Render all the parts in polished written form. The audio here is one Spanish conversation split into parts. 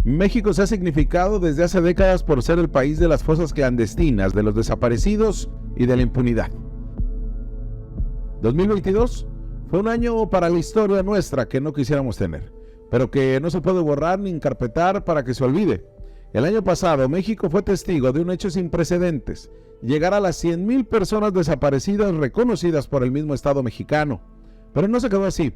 México se ha significado desde hace décadas por ser el país de las fosas clandestinas, de los desaparecidos y de la impunidad. 2022 fue un año para la historia nuestra que no quisiéramos tener, pero que no se puede borrar ni encarpetar para que se olvide. El año pasado México fue testigo de un hecho sin precedentes, llegar a las 100,000 personas desaparecidas reconocidas por el mismo Estado mexicano. Pero no se quedó así.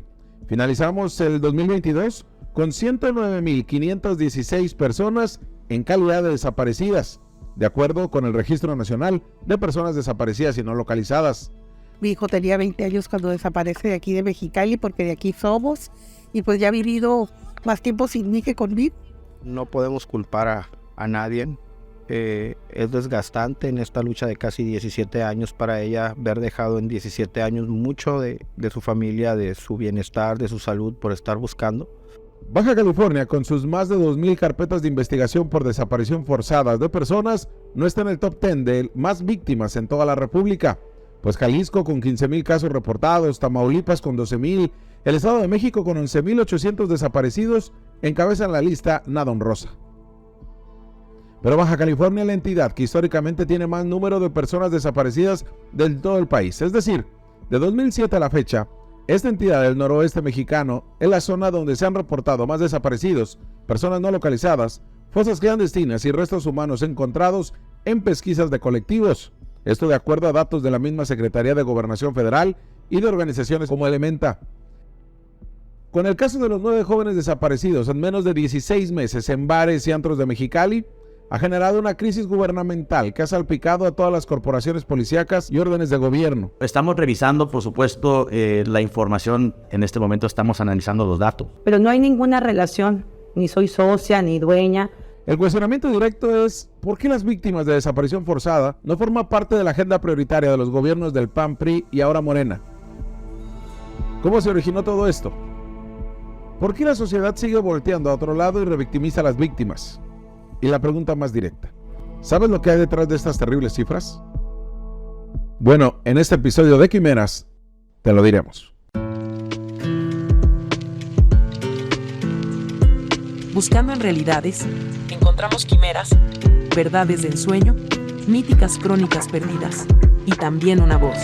Finalizamos el 2022 con 109,516 personas en calidad de desaparecidas, de acuerdo con el Registro Nacional de Personas Desaparecidas y No Localizadas. Mi hijo tenía 20 años cuando desaparece de aquí de Mexicali, porque de aquí somos, y pues ya ha vivido más tiempo sin mí que conmigo. No podemos culpar a nadie. Es desgastante en esta lucha de casi 17 años para ella haber dejado en 17 años mucho de su familia, de su bienestar, de su salud por estar buscando. Baja California, con sus más de 2,000 carpetas de investigación por desaparición forzada de personas, no está en el top 10 de más víctimas en toda la República. Pues Jalisco con 15,000 casos reportados, Tamaulipas con 12,000, el Estado de México con 11,800 desaparecidos encabezan la lista nada honrosa. Pero Baja California es la entidad que históricamente tiene más número de personas desaparecidas de todo el país. Es decir, de 2007 a la fecha, esta entidad del noroeste mexicano es la zona donde se han reportado más desaparecidos, personas no localizadas, fosas clandestinas y restos humanos encontrados en pesquisas de colectivos. Esto de acuerdo a datos de la misma Secretaría de Gobernación Federal y de organizaciones como Elementa. Con el caso de los 9 jóvenes desaparecidos en menos de 16 meses en bares y antros de Mexicali, ha generado una crisis gubernamental que ha salpicado a todas las corporaciones policíacas y órdenes de gobierno. Estamos revisando, por supuesto, la información. En este momento estamos analizando los datos. Pero no hay ninguna relación, ni soy socia, ni dueña. El cuestionamiento directo es, ¿por qué las víctimas de desaparición forzada no forman parte de la agenda prioritaria de los gobiernos del PAN, PRI y ahora Morena? ¿Cómo se originó todo esto? ¿Por qué la sociedad sigue volteando a otro lado y revictimiza a las víctimas? Y la pregunta más directa, ¿sabes lo que hay detrás de estas terribles cifras? Bueno, en este episodio de Quimeras, te lo diremos. Buscando en realidades, encontramos quimeras, verdades de ensueño, míticas crónicas perdidas y también una voz.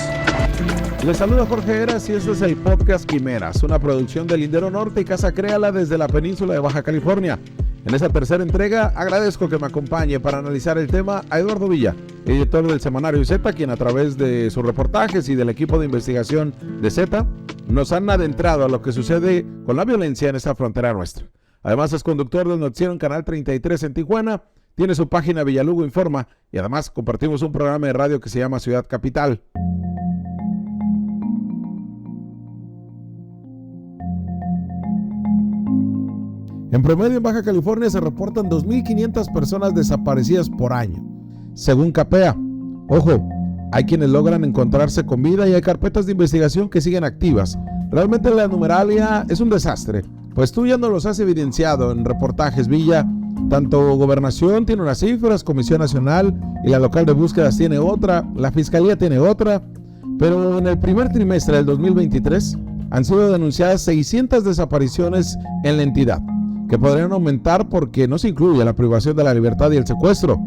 Les saluda Jorge Heras y este es el podcast Quimeras, una producción de Lindero Norte y Casa Créala desde la península de Baja California. En esta tercera entrega agradezco que me acompañe para analizar el tema a Eduardo Villa, editor del semanario Z, quien a través de sus reportajes y del equipo de investigación de Z nos han adentrado a lo que sucede con la violencia en esta frontera nuestra. Además es conductor del noticiero en Canal 33 en Tijuana, tiene su página Villalugo Informa y además compartimos un programa de radio que se llama Ciudad Capital. En promedio en Baja California se reportan 2,500 personas desaparecidas por año, según CAPEA. Ojo, hay quienes logran encontrarse con vida y hay carpetas de investigación que siguen activas. Realmente la numeralia es un desastre, pues tú ya nos los has evidenciado en reportajes, Villa. Tanto Gobernación tiene unas cifras, Comisión Nacional y la local de búsquedas tiene otra, la Fiscalía tiene otra, pero en el primer trimestre del 2023 han sido denunciadas 600 desapariciones en la entidad, que podrían aumentar porque no se incluye la privación de la libertad y el secuestro.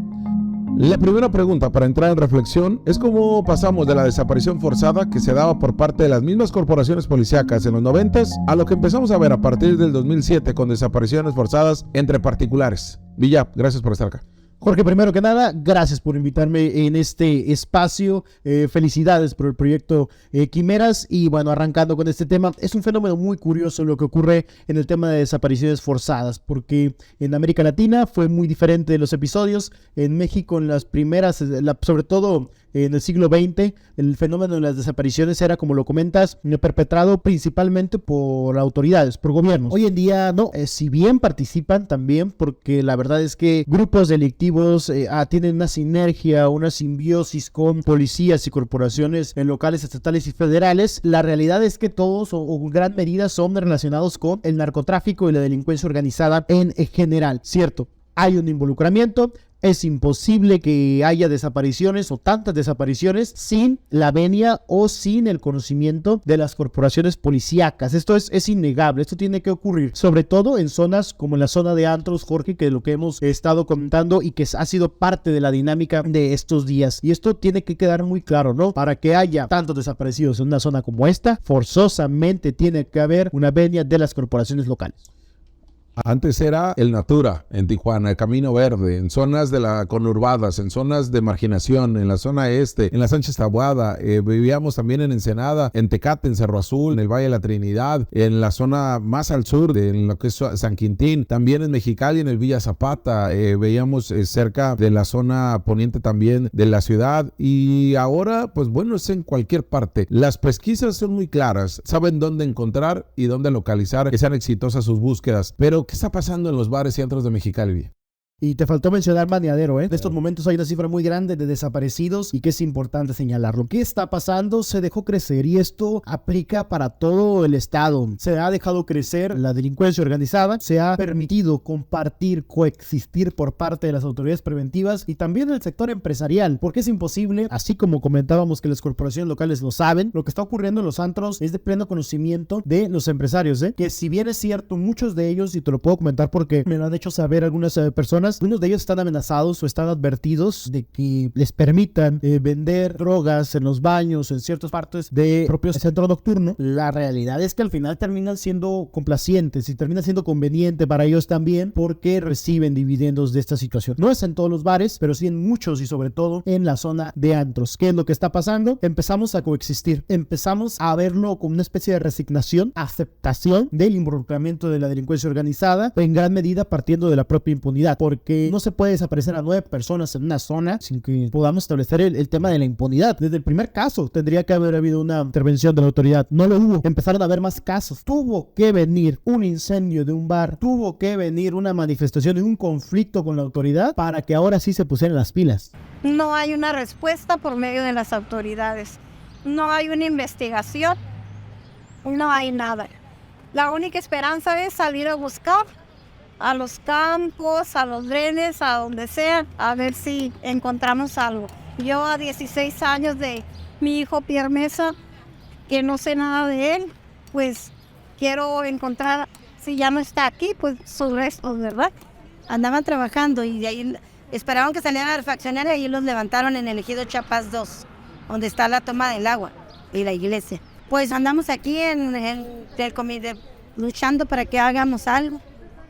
La primera pregunta para entrar en reflexión es cómo pasamos de la desaparición forzada que se daba por parte de las mismas corporaciones policíacas en los 90s a lo que empezamos a ver a partir del 2007 con desapariciones forzadas entre particulares. Villa, gracias por estar acá. Jorge, primero que nada, gracias por invitarme en este espacio, felicidades por el proyecto Quimeras y bueno, arrancando con este tema, es un fenómeno muy curioso lo que ocurre en el tema de desapariciones forzadas, porque en América Latina fue muy diferente de los episodios, en México en las primeras, sobre todo en el siglo XX, el fenómeno de las desapariciones era, como lo comentas, perpetrado principalmente por autoridades, por gobiernos. Hoy en día no, si bien participan también, porque la verdad es que grupos delictivos tienen una sinergia, una simbiosis con policías y corporaciones locales, estatales y federales, la realidad es que todos o gran medida son relacionados con el narcotráfico y la delincuencia organizada en general, ¿cierto? Hay un involucramiento, Es imposible que haya desapariciones o tantas desapariciones sin la venia o sin el conocimiento de las corporaciones policíacas. Esto es innegable, esto tiene que ocurrir, sobre todo en zonas como la zona de antros, Jorge, que es lo que hemos estado comentando y que ha sido parte de la dinámica de estos días. Y esto tiene que quedar muy claro, ¿no? Para que haya tantos desaparecidos en una zona como esta, forzosamente tiene que haber una venia de las corporaciones locales. Antes era el Natura en Tijuana, el Camino Verde, en zonas de la conurbadas, en zonas de marginación, en la zona este, en la Sánchez Taboada, vivíamos también en Ensenada, en Tecate, en Cerro Azul, en el Valle de la Trinidad, en la zona más al sur, en lo que es San Quintín, también en Mexicali, en el Villa Zapata, veíamos cerca de la zona poniente también de la ciudad, y ahora, pues bueno, es en cualquier parte. Las pesquisas son muy claras, saben dónde encontrar y dónde localizar, que sean exitosas sus búsquedas, pero ¿qué está pasando en los bares y antros de Mexicali? Y te faltó mencionar Baneadero, ¿eh? En estos momentos hay una cifra muy grande de desaparecidos y que es importante señalarlo. ¿Qué está pasando? Se dejó crecer y esto aplica para todo el estado. Se ha dejado crecer la delincuencia organizada, se ha permitido compartir, coexistir por parte de las autoridades preventivas y también el sector empresarial, porque es imposible, así como comentábamos que las corporaciones locales lo saben, lo que está ocurriendo en los antros es de pleno conocimiento de los empresarios, que si bien es cierto, muchos de ellos, y te lo puedo comentar porque me lo han hecho saber algunas personas, algunos de ellos están amenazados o están advertidos de que les permitan vender drogas en los baños, en ciertas partes de propio centro nocturno. La realidad es que al final terminan siendo complacientes y termina siendo conveniente para ellos también porque reciben dividendos de esta situación. No es en todos los bares, pero sí en muchos y sobre todo en la zona de antros. ¿Qué es lo que está pasando? Empezamos a coexistir, empezamos a verlo como una especie de resignación, aceptación del involucramiento de la delincuencia organizada, en gran medida partiendo de la propia impunidad, porque no se puede desaparecer a 9 personas en una zona sin que podamos establecer el tema de la impunidad. Desde el primer caso tendría que haber habido una intervención de la autoridad. No lo hubo. Empezaron a haber más casos. Tuvo que venir un incendio de un bar, tuvo que venir una manifestación y un conflicto con la autoridad para que ahora sí se pusieran las pilas. No hay una respuesta por medio de las autoridades. No hay una investigación. No hay nada. La única esperanza es salir a buscar a los campos, a los drenes, a donde sea, a ver si encontramos algo. Yo a 16 años de mi hijo Pierre Mesa, que no sé nada de él, pues quiero encontrar, si ya no está aquí, pues sus restos, ¿verdad? Andaban trabajando y de ahí esperaban que salieran a refaccionar y ahí los levantaron en el ejido Chiapas 2, donde está la toma del agua y la iglesia. Pues andamos aquí en el comité luchando para que hagamos algo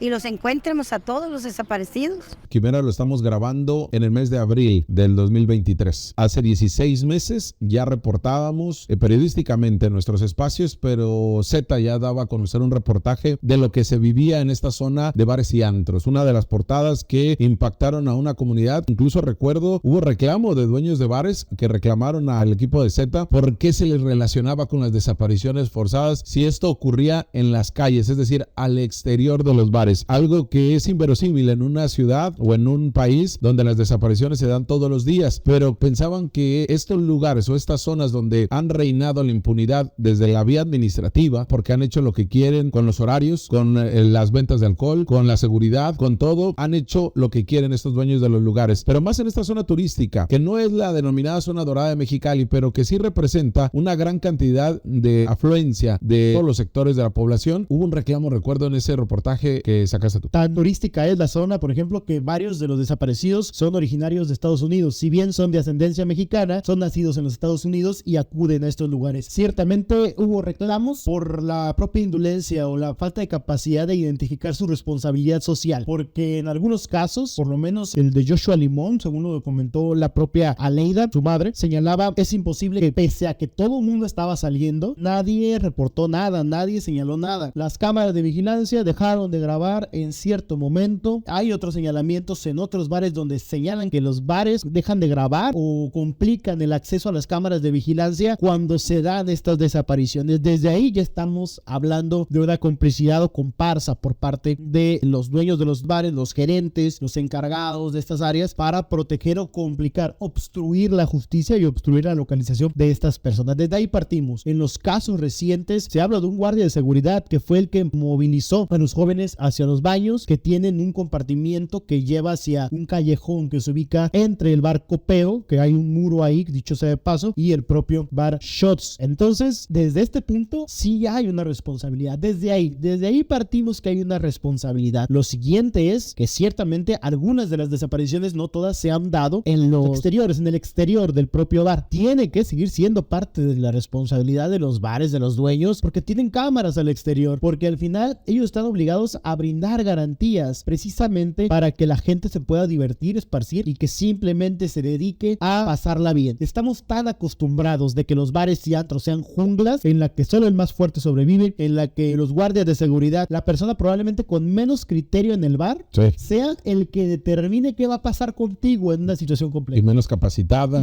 y los encuentremos a todos los desaparecidos. Quimera, lo estamos grabando en el mes de abril del 2023. Hace 16 meses ya reportábamos periodísticamente en nuestros espacios, pero Z ya daba a conocer un reportaje de lo que se vivía en esta zona de bares y antros. Una de las portadas que impactaron a una comunidad. Incluso recuerdo, hubo reclamo de dueños de bares que reclamaron al equipo de Z por qué se les relacionaba con las desapariciones forzadas si esto ocurría en las calles, es decir, al exterior de los bares. Algo que es inverosímil en una ciudad o en un país donde las desapariciones se dan todos los días, pero pensaban que estos lugares o estas zonas donde han reinado la impunidad desde la vía administrativa, porque han hecho lo que quieren con los horarios, con las ventas de alcohol, con la seguridad, con todo, han hecho lo que quieren estos dueños de los lugares, pero más en esta zona turística, que no es la denominada zona dorada de Mexicali, pero que sí representa una gran cantidad de afluencia de todos los sectores de la población. Hubo un reclamo, recuerdo, en ese reportaje que sacaste tú. Tan turística es la zona, por ejemplo, que varios de los desaparecidos son originarios de Estados Unidos. Si bien son de ascendencia mexicana, son nacidos en los Estados Unidos y acuden a estos lugares. Ciertamente hubo reclamos por la propia indolencia o la falta de capacidad de identificar su responsabilidad social, porque en algunos casos, por lo menos el de Joshua Limón, según lo comentó la propia Aleida, su madre, señalaba, es imposible que pese a que todo el mundo estaba saliendo, nadie reportó nada, nadie señaló nada. Las cámaras de vigilancia dejaron de grabar en cierto momento. Hay otros señalamientos en otros bares donde señalan que los bares dejan de grabar o complican el acceso a las cámaras de vigilancia cuando se dan estas desapariciones. Desde ahí ya estamos hablando de una complicidad o comparsa por parte de los dueños de los bares, los gerentes, los encargados de estas áreas para proteger o complicar, obstruir la justicia y obstruir la localización de estas personas. Desde ahí partimos. En los casos recientes se habla de un guardia de seguridad que fue el que movilizó a los jóvenes hacia hacia los baños, que tienen un compartimiento que lleva hacia un callejón que se ubica entre el bar Copeo, que hay un muro ahí, dicho sea de paso, y el propio bar Shots. Entonces, desde este punto, sí hay una responsabilidad. Desde ahí partimos que hay una responsabilidad. Lo siguiente es que ciertamente algunas de las desapariciones, no todas, se han dado en los exteriores, en el exterior del propio bar. Tiene que seguir siendo parte de la responsabilidad de los bares, de los dueños, porque tienen cámaras al exterior, porque al final ellos están obligados a brindar garantías precisamente para que la gente se pueda divertir, esparcir y que simplemente se dedique a pasarla bien. Estamos tan acostumbrados de que los bares y antros sean junglas en la que solo el más fuerte sobrevive, en la que los guardias de seguridad, la persona probablemente con menos criterio en el bar, sea el que determine qué va a pasar contigo en una situación compleja. Y menos capacitada.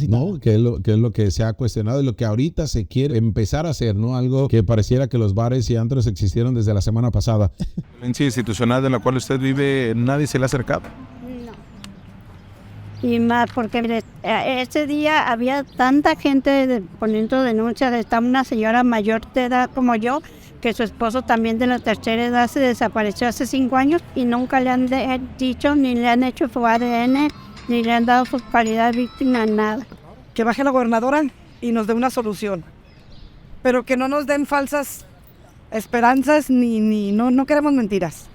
¿No? Que es lo que se ha cuestionado y lo que ahorita se quiere empezar a hacer, ¿no? Algo que pareciera que los bares y antros existieron desde la semana pasada. ¿La violencia institucional en la cual usted vive, nadie se le ha acercado? No. Y más porque mire, ese día había tanta gente poniendo denuncias. Está una señora mayor de edad como yo, que su esposo también de la tercera edad se desapareció hace 5 años y nunca le han dicho, ni le han hecho su ADN, ni le han dado su calidad de víctima, nada. Que baje la gobernadora y nos dé una solución, pero que no nos den falsas esperanzas, no queremos mentiras.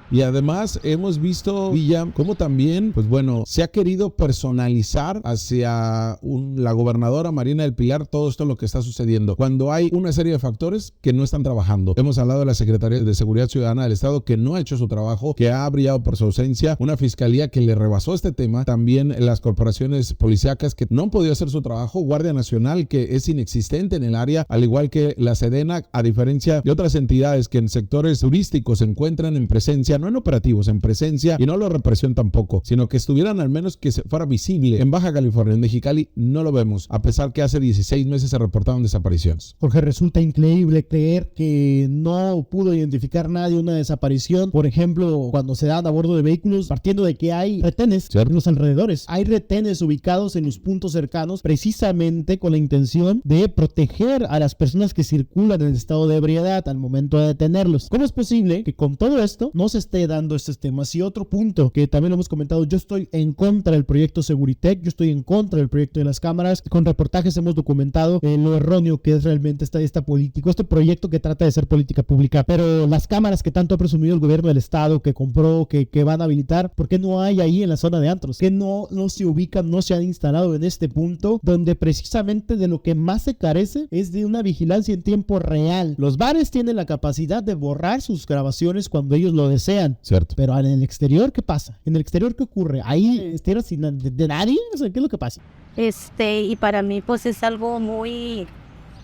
Y además hemos visto, Villa, cómo también, pues bueno, se ha querido personalizar hacia la gobernadora Marina del Pilar todo esto lo que está sucediendo, cuando hay una serie de factores que no están trabajando. Hemos hablado de la Secretaría de Seguridad Ciudadana del Estado, que no ha hecho su trabajo, que ha brillado por su ausencia, una fiscalía que le rebasó este tema, también las corporaciones policíacas que no han podido hacer su trabajo, Guardia Nacional que es inexistente en el área, al igual que la Sedena, a diferencia de otras entidades que en sectores turísticos se encuentran en presencia, no en operativos, en presencia, y no la represión tampoco, sino que estuvieran al menos que fuera visible. En Baja California, en Mexicali, no lo vemos, a pesar que hace 16 meses se reportaron desapariciones. Porque resulta increíble creer que no pudo identificar nadie una desaparición. Por ejemplo, cuando se dan a bordo de vehículos, partiendo de que hay retenes en los alrededores. Hay retenes ubicados en los puntos cercanos, precisamente con la intención de proteger a las personas que circulan en estado de ebriedad al momento de detenerlos. ¿Cómo es posible que con todo esto no se esté dando estos temas? Y otro punto que también lo hemos comentado, yo estoy en contra del proyecto Seguritech, yo estoy en contra del proyecto de las cámaras. Con reportajes hemos documentado lo erróneo que es realmente esta política, este proyecto que trata de ser política pública. Pero las cámaras que tanto ha presumido el gobierno del estado, que compró, que van a habilitar, ¿por qué no hay ahí en la zona de antros? ¿Que no se ubican, no se han instalado en este punto donde precisamente de lo que más se carece es de una vigilancia en tiempo real? Los bares tienen la capacidad de borrar sus grabaciones cuando ellos lo desean. Cierto. Pero en el exterior, ¿qué pasa? ¿En el exterior qué ocurre? ¿Ahí tierra sin de nadie? O sea, ¿qué es lo que pasa? Y para mí pues es algo muy,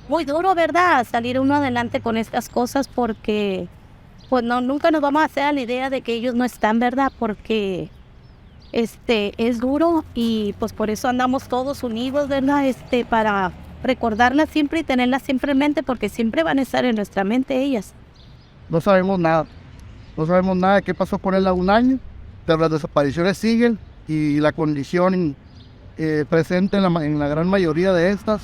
muy duro, ¿verdad? Salir uno adelante con estas cosas porque pues nunca nos vamos a hacer a la idea de que ellos no están, ¿verdad? Porque es duro y pues por eso andamos todos unidos, ¿verdad? Para recordarlas siempre y tenerlas siempre en mente, porque siempre van a estar en nuestra mente ellas. No sabemos nada de qué pasó con él a 1 año, pero las desapariciones siguen y la condición presente en la gran mayoría de estas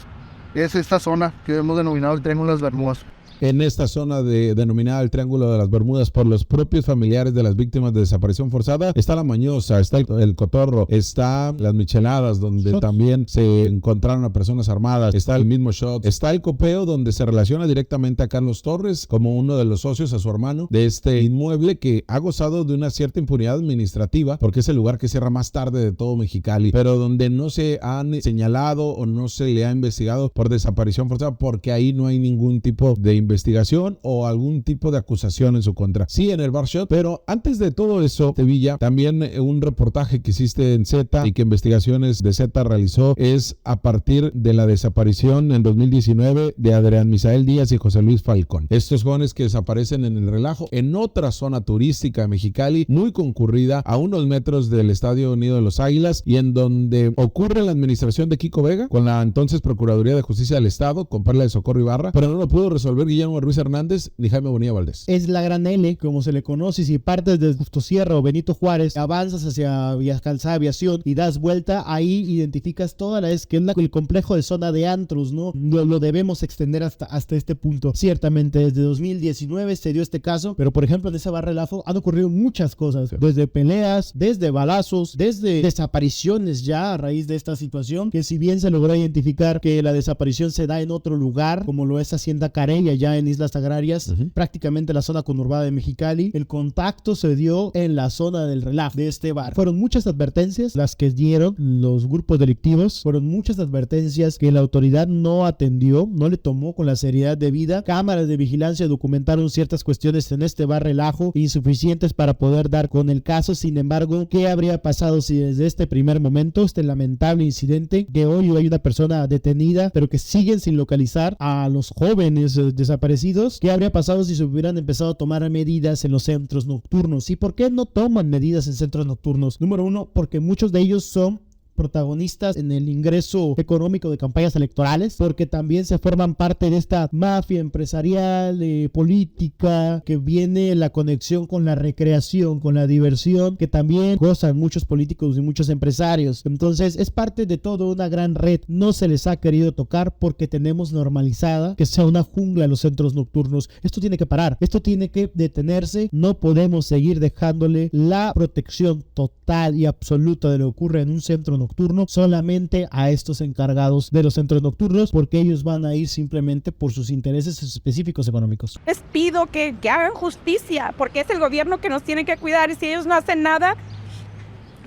es esta zona que hemos denominado el Triángulo de las Bermudas. En esta zona denominada el Triángulo de las Bermudas por los propios familiares de las víctimas de desaparición forzada, está La Mañosa, está el Cotorro, está Las Micheladas, donde también se encontraron a personas armadas, está el mismo Shot, está el Copeo, donde se relaciona directamente a Carlos Torres como uno de los socios, a su hermano, de este inmueble que ha gozado de una cierta impunidad administrativa, porque es el lugar que cierra más tarde de todo Mexicali, pero donde no se han señalado o no se le ha investigado por desaparición forzada, porque ahí no hay ningún tipo de investigación o algún tipo de acusación en su contra. Sí, en el Bar Shot, pero antes de todo eso, Sevilla, también un reportaje que hiciste en Z y que Investigaciones de Z realizó es a partir de la desaparición en 2019 de Adrián Misael Díaz y José Luis Falcón. Estos jóvenes que desaparecen en el relajo en otra zona turística de Mexicali, muy concurrida, a unos metros del Estadio Nido de los Águilas, y en donde ocurre la administración de Kiko Vega con la entonces Procuraduría de Justicia del Estado, con Perla de Socorro Ibarra, pero no lo pudo resolver Guillermo Guillermo Ruiz Hernández ni Jaime Bonilla Valdés. Es la gran L, como se le conoce. Si partes de Justo Sierra o Benito Juárez, avanzas hacia Calzada Aviación y das vuelta, ahí identificas toda la que es el complejo de zona de antros, ¿no? Lo debemos extender hasta este punto. Ciertamente, desde 2019 se dio este caso, pero por ejemplo en ese bar Relajo han ocurrido muchas cosas, desde peleas, desde balazos, desde desapariciones ya a raíz de esta situación, que si bien se logró identificar que la desaparición se da en otro lugar, como lo es Hacienda Carey, allá en Islas Agrarias, prácticamente la zona conurbada de Mexicali, el contacto se dio en la zona del Relajo de este bar. Fueron muchas advertencias las que dieron los grupos delictivos, fueron muchas advertencias que la autoridad no atendió, no le tomó con la seriedad debida. Cámaras de vigilancia documentaron ciertas cuestiones en este bar Relajo insuficientes para poder dar con el caso. Sin embargo, ¿qué habría pasado si desde este primer momento, este lamentable incidente, que hoy hay una persona detenida, pero que siguen sin localizar a los jóvenes desaparecidos? ¿Qué habría pasado si se hubieran empezado a tomar medidas en los centros nocturnos? ¿Y por qué no toman medidas en centros nocturnos? Número uno, porque muchos de ellos son protagonistas en el ingreso económico de campañas electorales, porque también se forman parte de esta mafia empresarial, política, que viene la conexión con la recreación, con la diversión, que también gozan muchos políticos y muchos empresarios. Entonces es parte de toda una gran red. No se les ha querido tocar porque tenemos normalizada que sea una jungla en los centros nocturnos. Esto tiene que parar, esto tiene que detenerse. No podemos seguir dejándole la protección total y absoluta de lo que ocurre en un centro nocturno solamente a estos encargados de los centros nocturnos, porque ellos van a ir simplemente por sus intereses específicos económicos. Les pido que hagan justicia, porque es el gobierno que nos tiene que cuidar, y si ellos no hacen nada,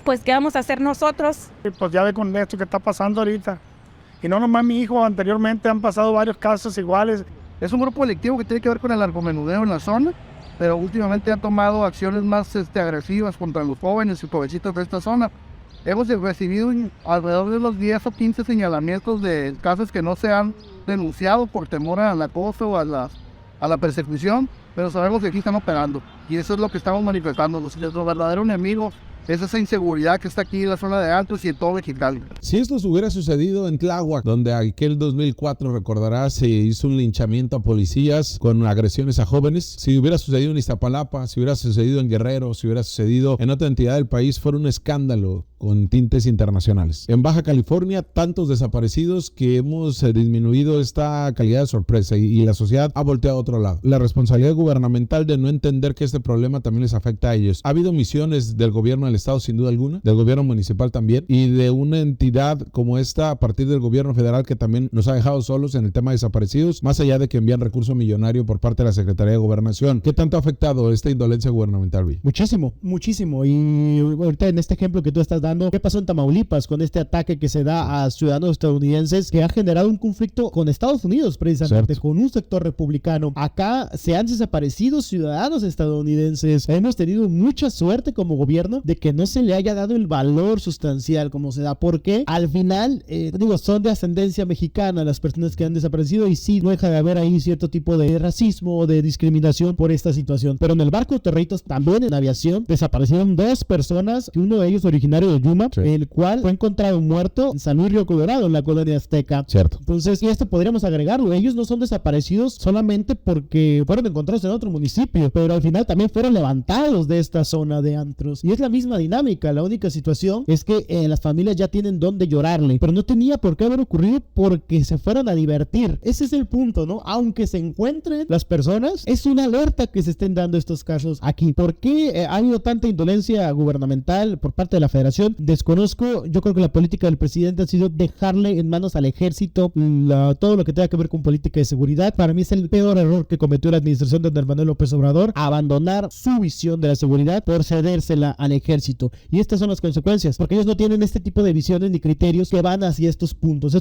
pues ¿qué vamos a hacer nosotros? Pues ya ve con esto que está pasando ahorita. Y no nomás mi hijo, anteriormente han pasado varios casos iguales. Es un grupo delictivo que tiene que ver con el narcomenudeo en la zona, pero últimamente han tomado acciones más agresivas contra los jóvenes y jovencitos de esta zona. Hemos recibido alrededor de los 10 o 15 señalamientos de casos que no se han denunciado por temor al acoso o a la persecución, pero sabemos que aquí están operando. Y eso es lo que estamos manifestando. Nuestro verdadero enemigo es esa inseguridad que está aquí en la zona de Altos y en todo Mexicali. Si esto hubiera sucedido en Tláhuac, donde aquel 2004, recordarás, se hizo un linchamiento a policías con agresiones a jóvenes, si hubiera sucedido en Iztapalapa, si hubiera sucedido en Guerrero, si hubiera sucedido en otra entidad del país, fuera un escándalo con tintes internacionales. En Baja California, tantos desaparecidos que hemos disminuido esta calidad de sorpresa y la sociedad ha volteado a otro lado. La responsabilidad gubernamental de no entender que este problema también les afecta a ellos. Ha habido misiones del gobierno del estado, sin duda alguna, del gobierno municipal también, y de una entidad como esta a partir del gobierno federal, que también nos ha dejado solos en el tema de desaparecidos, más allá de que envían recurso millonario por parte de la Secretaría de Gobernación. ¿Qué tanto ha afectado esta indolencia gubernamental, Vi? Muchísimo, muchísimo. Y ahorita en este ejemplo que tú estás dando, ¿qué pasó en Tamaulipas con este ataque que se da a ciudadanos estadounidenses, que ha generado un conflicto con Estados Unidos precisamente, con un sector republicano? Acá se han desaparecido ciudadanos estadounidenses. Hemos tenido mucha suerte como gobierno de que no se le haya dado el valor sustancial como se da, porque al final, son de ascendencia mexicana las personas que han desaparecido, y sí, no deja de haber ahí cierto tipo de racismo o de discriminación por esta situación. Pero en el barco Torritos, también en aviación, desaparecieron 2 personas, uno de ellos originario de Yuma, el cual fue encontrado muerto en San Luis Río Colorado, en la colonia azteca. Cierto. Entonces, y esto podríamos agregarlo, ellos no son desaparecidos solamente porque fueron encontrados en otro municipio, pero al final también fueron levantados de esta zona de antros, y es la misma dinámica. La única situación es que las familias ya tienen dónde llorarle, pero no tenía por qué haber ocurrido porque se fueron a divertir. Ese es el punto, ¿no? Aunque se encuentren las personas, es una alerta que se estén dando estos casos aquí. ¿Por qué ha habido tanta indolencia gubernamental por parte de la federación? Desconozco. Yo creo que la política del presidente ha sido dejarle en manos al ejército todo lo que tenga que ver con política de seguridad. Para mí es el peor error que cometió la administración de Andrés Manuel López Obrador, abandonar su visión de la seguridad por cedérsela al ejército. Y estas son las consecuencias, porque ellos no tienen este tipo de visiones ni criterios que van hacia estos puntos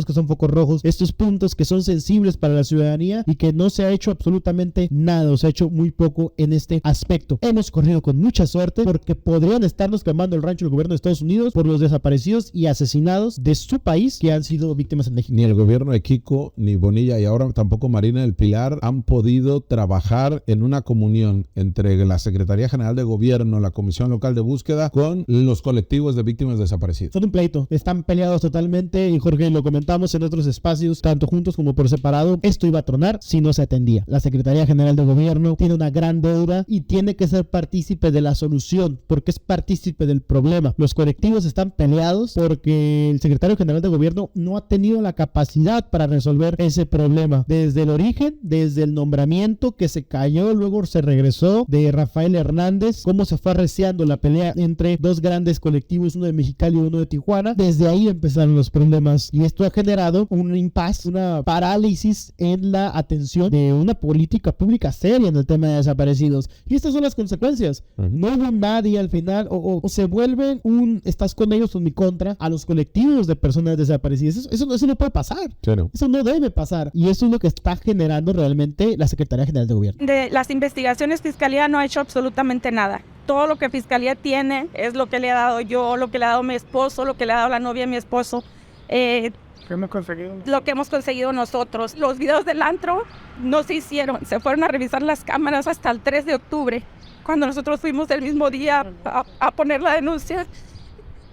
que son focos rojos, estos puntos que son sensibles para la ciudadanía, y que no se ha hecho absolutamente nada, o se ha hecho muy poco en este aspecto. Hemos corrido con mucha suerte, porque podrían estarnos quemando el rancho del gobierno de Estados Unidos por los desaparecidos y asesinados de su país que han sido víctimas en México. Ni el gobierno de Kiko, ni Bonilla, y ahora tampoco Marina del Pilar han podido trabajar en una comunión entre la Secretaría General de Gobierno, la Comisión Local de búsqueda con los colectivos de víctimas desaparecidas. Son un pleito, están peleados totalmente y Jorge, lo comentamos en otros espacios, tanto juntos como por separado, esto iba a tronar si no se atendía. La Secretaría General de Gobierno tiene una gran deuda y tiene que ser partícipe de la solución, porque es partícipe del problema. Los colectivos están peleados porque el Secretario General de Gobierno no ha tenido la capacidad para resolver ese problema. Desde el origen, desde el nombramiento que se cayó, luego se regresó de Rafael Hernández, cómo se fue arreciando la pelea entre dos grandes colectivos, uno de Mexicali y uno de Tijuana. Desde ahí empezaron los problemas y esto ha generado un impasse, una parálisis en la atención de una política pública seria en el tema de desaparecidos. Y estas son las consecuencias. No hubo nadie al final, o se vuelven estás con ellos o en mi contra a los colectivos de personas desaparecidas. Eso no puede pasar. Claro. Eso no debe pasar. Y eso es lo que está generando realmente la Secretaría General de Gobierno. De las investigaciones, Fiscalía no ha hecho absolutamente nada. Todo lo que Fiscalía tiene es lo que le he dado yo, lo que le ha dado mi esposo, lo que le ha dado la novia de mi esposo. ¿Qué hemos conseguido? Lo que hemos conseguido nosotros. Los videos del antro no se hicieron. Se fueron a revisar las cámaras hasta el 3 de octubre, cuando nosotros fuimos el mismo día a poner la denuncia.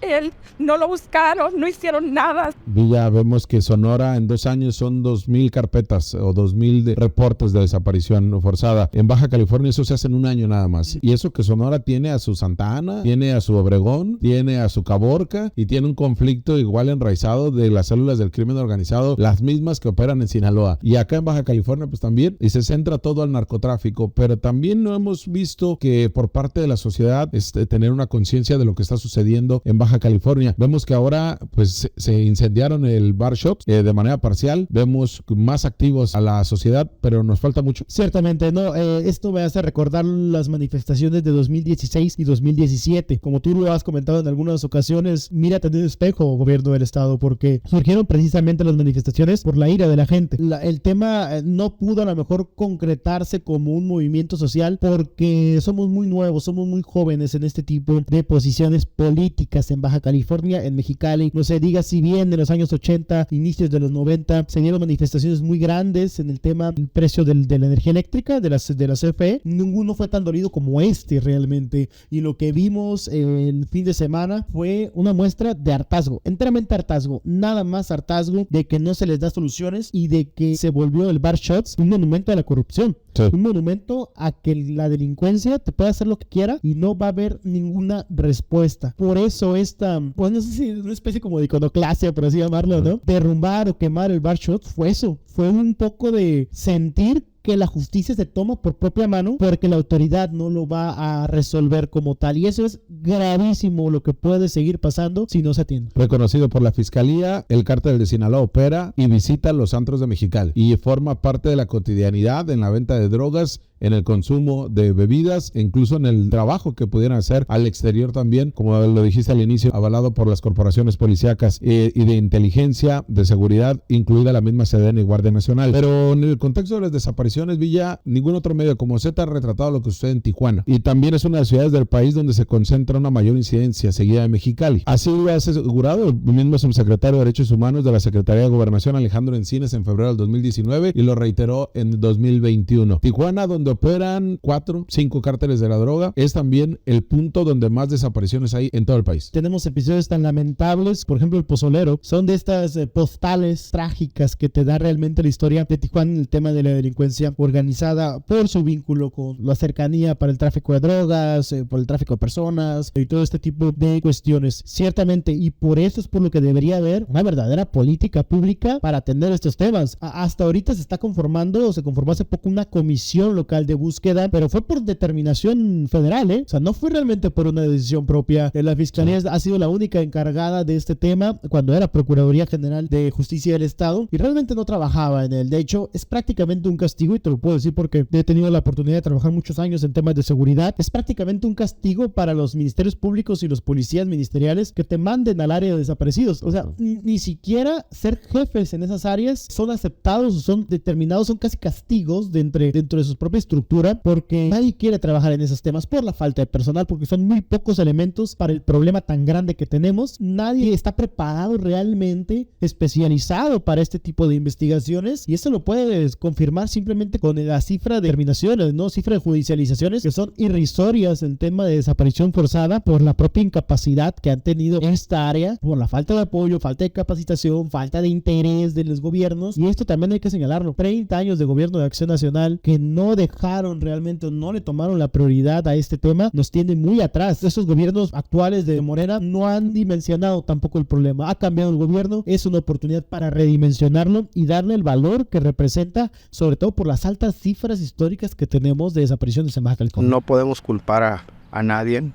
Él no lo buscaron, no hicieron nada. Villa, vemos que Sonora en 2 años son 2,000 carpetas o 2,000 reportes de desaparición forzada. En Baja California eso se hace en 1 año nada más. Y eso que Sonora tiene a su Santa Ana, tiene a su Obregón, tiene a su Caborca y tiene un conflicto igual enraizado de las células del crimen organizado, las mismas que operan en Sinaloa. Y acá en Baja California pues también, y se centra todo al narcotráfico, pero también no hemos visto que por parte de la sociedad tener una conciencia de lo que está sucediendo en Baja California. Vemos que ahora pues se incendiaron el bar shops de manera parcial, vemos más activos a la sociedad, pero nos falta mucho. Ciertamente, no, esto me hace recordar las manifestaciones de 2016 y 2017. Como tú lo has comentado en algunas ocasiones, mírate en el espejo, gobierno del estado, porque surgieron precisamente las manifestaciones por la ira de la gente. El tema no pudo a lo mejor concretarse como un movimiento social porque somos muy nuevos, somos muy jóvenes en este tipo de posiciones políticas en Baja California, en Mexicali. No se diga, si bien en los años 80, inicios de los 90, se dieron manifestaciones muy grandes en el tema del precio de la energía eléctrica, de la CFE, ninguno fue tan dolido como este realmente. Y lo que vimos el fin de semana fue una muestra de hartazgo, enteramente hartazgo, nada más hartazgo de que no se les da soluciones y de que se volvió el bar shots un monumento a la corrupción. Sí. Un monumento a que la delincuencia te puede hacer lo que quiera y no va a haber ninguna respuesta. Por eso esta, pues no sé si es una especie como de iconoclasia, por así llamarlo, ¿no? Derrumbar o quemar el bar shots fue eso. Fue un poco de sentir que la justicia se toma por propia mano porque la autoridad no lo va a resolver como tal, y eso es gravísimo lo que puede seguir pasando si no se atiende. Reconocido por la Fiscalía, el cártel de Sinaloa opera y visita los antros de Mexicali y forma parte de la cotidianidad en la venta de drogas, en el consumo de bebidas e incluso en el trabajo que pudieran hacer al exterior también, como lo dijiste al inicio, avalado por las corporaciones policíacas y de inteligencia, de seguridad, incluida la misma Sedena y Guardia Nacional. Pero en el contexto de las desapariciones, Villa, ningún otro medio como Z ha retratado lo que sucede en Tijuana, y también es una de las ciudades del país donde se concentra una mayor incidencia, seguida de Mexicali. Así lo ha asegurado el mismo subsecretario de Derechos Humanos de la Secretaría de Gobernación, Alejandro Encinas, en febrero del 2019, y lo reiteró en 2021. Tijuana, donde operan 4, 5 cárteles de la droga, es también el punto donde más desapariciones hay en todo el país. Tenemos episodios tan lamentables, por ejemplo el Pozolero, son de estas postales trágicas que te da realmente la historia de Tijuana en el tema de la delincuencia organizada por su vínculo con la cercanía para el tráfico de drogas, por el tráfico de personas y todo este tipo de cuestiones. Ciertamente, y por eso es por lo que debería haber una verdadera política pública para atender estos temas. Hasta ahorita se está conformando, o se conformó hace poco, una comisión local de búsqueda, pero fue por determinación federal, o sea, no fue realmente por una decisión propia. La Fiscalía ha sido la única encargada de este tema cuando era Procuraduría General de Justicia del Estado, y realmente no trabajaba en él. De hecho, es prácticamente un castigo, y te lo puedo decir porque he tenido la oportunidad de trabajar muchos años en temas de seguridad. Es prácticamente un castigo para los ministerios públicos y los policías ministeriales que te manden al área de desaparecidos. O sea, ni siquiera ser jefes en esas áreas son aceptados o son determinados, son casi castigos dentro de sus propias estructura, porque nadie quiere trabajar en esos temas por la falta de personal, porque son muy pocos elementos para el problema tan grande que tenemos. Nadie está preparado realmente, especializado para este tipo de investigaciones, y eso lo puedes confirmar simplemente con la cifra de terminaciones, ¿no? Cifra de judicializaciones que son irrisorias en tema de desaparición forzada por la propia incapacidad que han tenido esta área, por la falta de apoyo, falta de capacitación, falta de interés de los gobiernos. Y esto también hay que señalarlo: 30 años de gobierno de Acción Nacional que no dejaron realmente, o no le tomaron la prioridad a este tema, nos tienen muy atrás. Estos gobiernos actuales de Morena no han dimensionado tampoco el problema. Ha cambiado el gobierno, es una oportunidad para redimensionarlo y darle el valor que representa, sobre todo por las altas cifras históricas que tenemos de desapariciones en Baja California. No podemos culpar a nadie.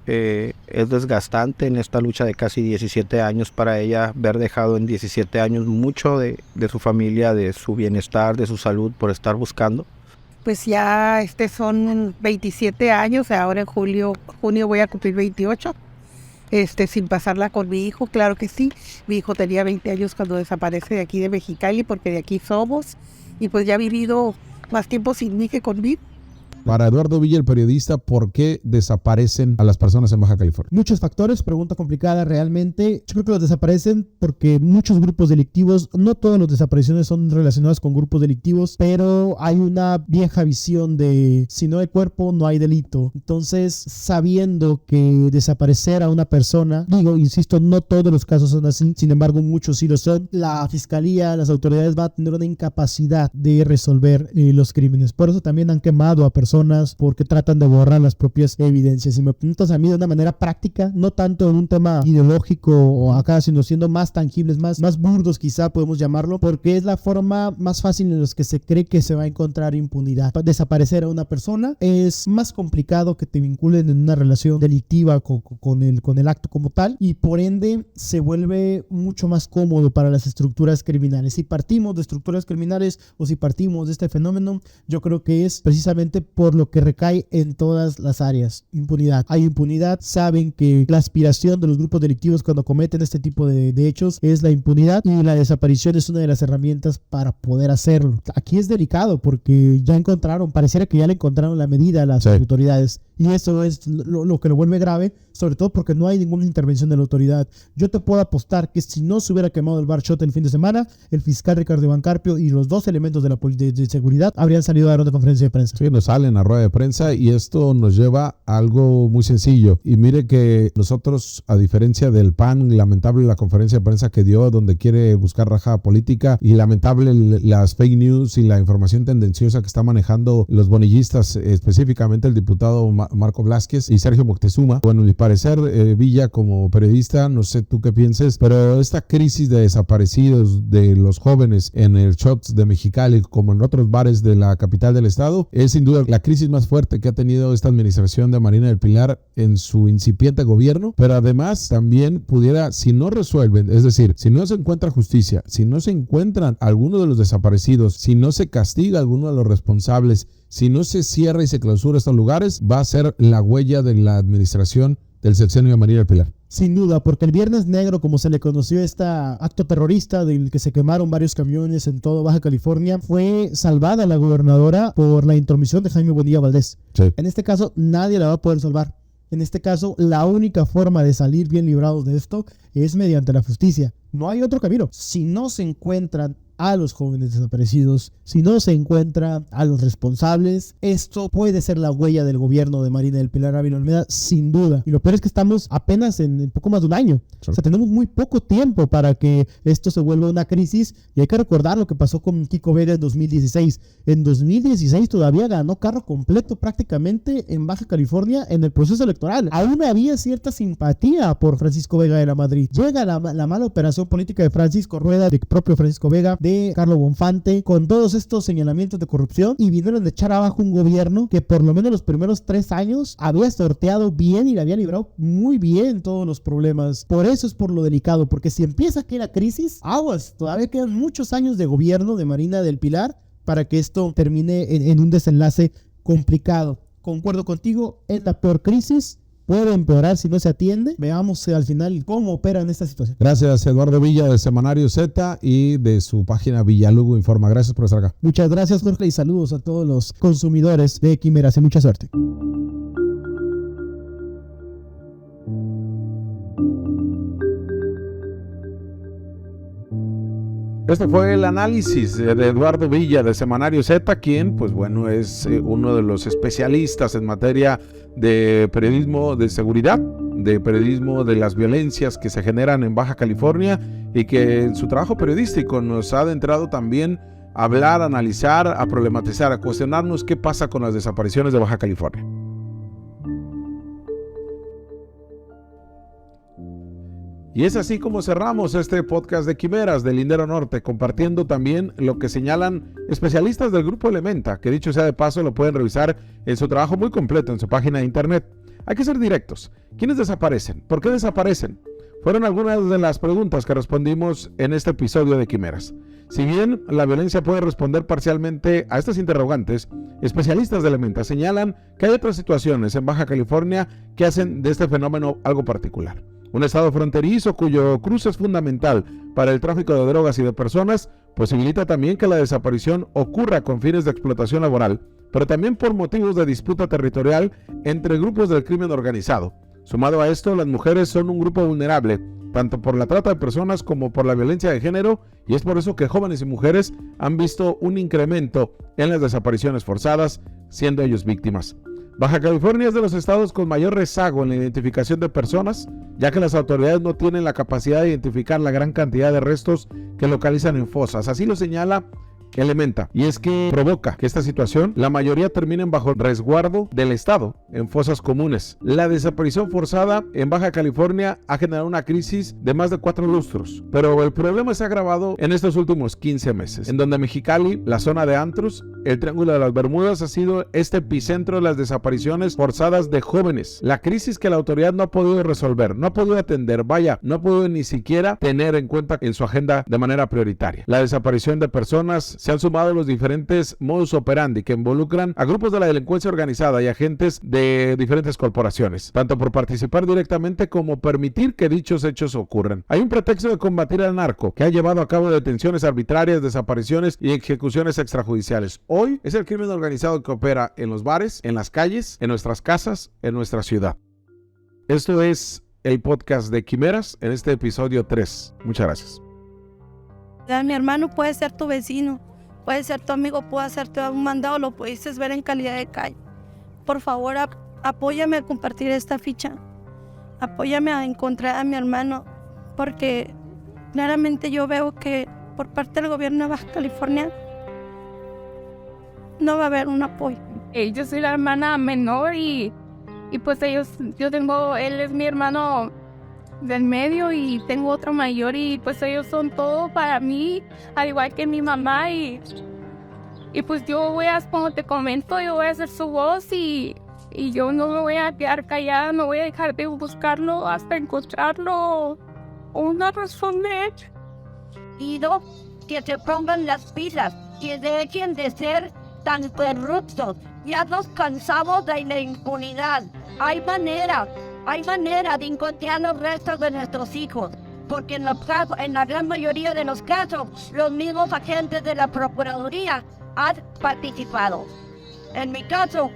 Es desgastante en esta lucha de casi 17 años para ella haber dejado en 17 años mucho de su familia, de su bienestar, de su salud, por estar buscando. Pues ya son 27 años, ahora en junio voy a cumplir 28, sin pasarla con mi hijo, claro que sí. Mi hijo tenía 20 años cuando desaparece de aquí de Mexicali, porque de aquí somos, y pues ya ha vivido más tiempo sin mí que conmigo. Para Eduardo Villa, el periodista, ¿por qué desaparecen a las personas en Baja California? Muchos factores, pregunta complicada realmente. Yo creo que los desaparecen porque muchos grupos delictivos, no todas las desapariciones son relacionadas con grupos delictivos, pero hay una vieja visión de si no hay cuerpo, no hay delito. Entonces, sabiendo que desaparecer a una persona, insisto, no todos los casos son así, sin embargo, muchos sí lo son, la fiscalía, las autoridades van a tener una incapacidad de resolver los crímenes. Por eso también han quemado a personas, porque tratan de borrar las propias evidencias. Y me preguntas a mí de una manera práctica, no tanto en un tema ideológico o acá, sino siendo más tangibles, más burdos quizá podemos llamarlo, porque es la forma más fácil en la que se cree que se va a encontrar impunidad. Desaparecer a una persona es más complicado que te vinculen en una relación delictiva con el acto como tal, y por ende se vuelve mucho más cómodo para las estructuras criminales. Si partimos de estructuras criminales o si partimos de este fenómeno, yo creo que es precisamente por lo que recae en todas las áreas. Impunidad. Hay impunidad. Saben que la aspiración de los grupos delictivos cuando cometen este tipo de hechos es la impunidad, y la desaparición es una de las herramientas para poder hacerlo. Aquí es delicado porque ya pareciera que ya le encontraron la medida a las autoridades, y eso es lo que lo vuelve grave, sobre todo porque no hay ninguna intervención de la autoridad. Yo te puedo apostar que si no se hubiera quemado el bar Shot el fin de semana, el fiscal Ricardo Iván Carpio y los dos elementos de seguridad habrían salido a dar una conferencia de prensa. Sí, nos salen a rueda de prensa, y esto nos lleva a algo muy sencillo. Y mire que nosotros, a diferencia del PAN, lamentable la conferencia de prensa que dio, donde quiere buscar raja política, y lamentable las fake news y la información tendenciosa que está manejando los bonillistas, específicamente el diputado Marco Blázquez y Sergio Moctezuma. Bueno, mi parecer, Villa, como periodista, no sé tú qué pienses, pero esta crisis de desaparecidos de los jóvenes en el Shots de Mexicali, como en otros bares de la capital del estado, es sin duda la crisis más fuerte que ha tenido esta administración de Marina del Pilar en su incipiente gobierno. Pero además también pudiera, si no resuelven, es decir, si no se encuentra justicia, si no se encuentran algunos de los desaparecidos, si no se castiga a alguno de los responsables, si no se cierra y se clausura estos lugares, va a ser la huella de la administración del sexenio de Marina del Pilar. Sin duda, porque el Viernes Negro, como se le conoció este acto terrorista del que se quemaron varios camiones en todo Baja California, fue salvada la gobernadora por la intromisión de Jaime Bonilla Valdés. Sí. En este caso, nadie la va a poder salvar. En este caso, la única forma de salir bien librados de esto es mediante la justicia. No hay otro camino. Si no se encuentran a los jóvenes desaparecidos, si no se encuentra a los responsables, esto puede ser la huella del gobierno de Marina del Pilar Ávila Olmeda, sin duda. Y lo peor es que estamos apenas en poco más de un año. O sea, tenemos muy poco tiempo para que esto se vuelva una crisis, y hay que recordar lo que pasó con Kiko Vega en 2016. En 2016 todavía ganó carro completo prácticamente en Baja California en el proceso electoral. Aún había cierta simpatía por Francisco Vega de la Madrid. Llega la mala operación política de Francisco Rueda, del propio Francisco Vega, de Carlos Bonfante, con todos estos señalamientos de corrupción, y vinieron de echar abajo un gobierno que por lo menos los primeros 3 años había sorteado bien y le había librado muy bien todos los problemas. Por eso es por lo delicado, porque si empieza aquí la crisis, aguas, todavía quedan muchos años de gobierno de Marina del Pilar para que esto termine en un desenlace complicado. Concuerdo contigo, es la peor crisis puede empeorar si no se atiende. Veamos al final cómo opera en esta situación. Gracias, Eduardo Villa, del Semanario Z y de su página Villalugo Informa. Gracias por estar acá. Muchas gracias, Jorge, y saludos a todos los consumidores de Quimeras y mucha suerte. Este fue el análisis de Eduardo Villa de Semanario Z, quien, pues bueno, es uno de los especialistas en materia de periodismo de seguridad, de periodismo de las violencias que se generan en Baja California y que en su trabajo periodístico nos ha adentrado también a hablar, a analizar, a problematizar, a cuestionarnos qué pasa con las desapariciones de Baja California. Y es así como cerramos este podcast de Quimeras del Lindero Norte, compartiendo también lo que señalan especialistas del Grupo Elementa, que dicho sea de paso lo pueden revisar en su trabajo muy completo en su página de internet. Hay que ser directos. ¿Quiénes desaparecen? ¿Por qué desaparecen? Fueron algunas de las preguntas que respondimos en este episodio de Quimeras. Si bien la violencia puede responder parcialmente a estas interrogantes, especialistas de Elementa señalan que hay otras situaciones en Baja California que hacen de este fenómeno algo particular. Un estado fronterizo cuyo cruce es fundamental para el tráfico de drogas y de personas, posibilita también que la desaparición ocurra con fines de explotación laboral, pero también por motivos de disputa territorial entre grupos del crimen organizado. Sumado a esto, las mujeres son un grupo vulnerable, tanto por la trata de personas como por la violencia de género, y es por eso que jóvenes y mujeres han visto un incremento en las desapariciones forzadas, siendo ellos víctimas. Baja California es de los estados con mayor rezago en la identificación de personas, ya que las autoridades no tienen la capacidad de identificar la gran cantidad de restos que localizan en fosas. Así lo señala Elementa, y es que provoca que esta situación, la mayoría terminen bajo resguardo del Estado, en fosas comunes. La desaparición forzada en Baja California ha generado una crisis de más de 4 lustros, pero el problema se ha agravado en estos últimos 15 meses, en donde Mexicali, la zona de antros, el Triángulo de las Bermudas ha sido este epicentro de las desapariciones forzadas de jóvenes. La crisis que la autoridad no ha podido resolver, no ha podido atender, no ha podido ni siquiera tener en cuenta en su agenda de manera prioritaria. La desaparición de personas se han sumado los diferentes modus operandi que involucran a grupos de la delincuencia organizada y agentes de diferentes corporaciones, tanto por participar directamente como permitir que dichos hechos ocurran. Hay un pretexto de combatir al narco que ha llevado a cabo detenciones arbitrarias, desapariciones y ejecuciones extrajudiciales. Hoy es el crimen organizado que opera en los bares, en las calles, en nuestras casas, en nuestra ciudad. Esto es el podcast de Quimeras en este episodio 3. Muchas gracias. Mi hermano puede ser tu vecino, puede ser tu amigo, puede hacerte un mandado, lo pudiste ver en calidad de calle. Por favor, apóyame a compartir esta ficha. Apóyame a encontrar a mi hermano, porque claramente yo veo que por parte del gobierno de Baja California no va a haber un apoyo. Yo soy la hermana menor y pues él es mi hermano del medio y tengo otro mayor y pues ellos son todo para mí, al igual que mi mamá y pues yo como te comento, yo voy a ser su voz y yo no me voy a quedar callada, no voy a dejar de buscarlo hasta encontrarlo una razón de hecho. Pido que se pongan las pilas, que dejen de ser tan corruptos. Ya nos cansamos de la impunidad. Hay manera de encontrar los restos de nuestros hijos, porque en la gran mayoría de los casos, los mismos agentes de la Procuraduría han participado. En mi caso,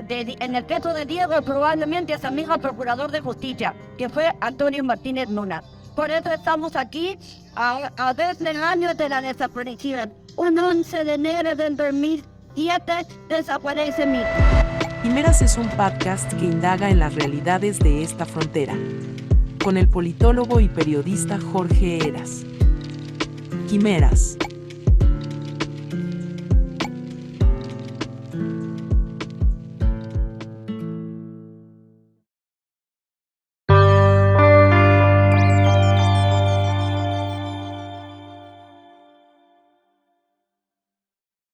en el caso de Diego, probablemente es el mismo Procurador de Justicia, que fue Antonio Martínez Luna. Por eso estamos aquí a desde el año de la desaparición. Un 11 de enero del 2007 desaparece mi hijo. Quimeras es un podcast que indaga en las realidades de esta frontera, con el politólogo y periodista Jorge Heras. Quimeras.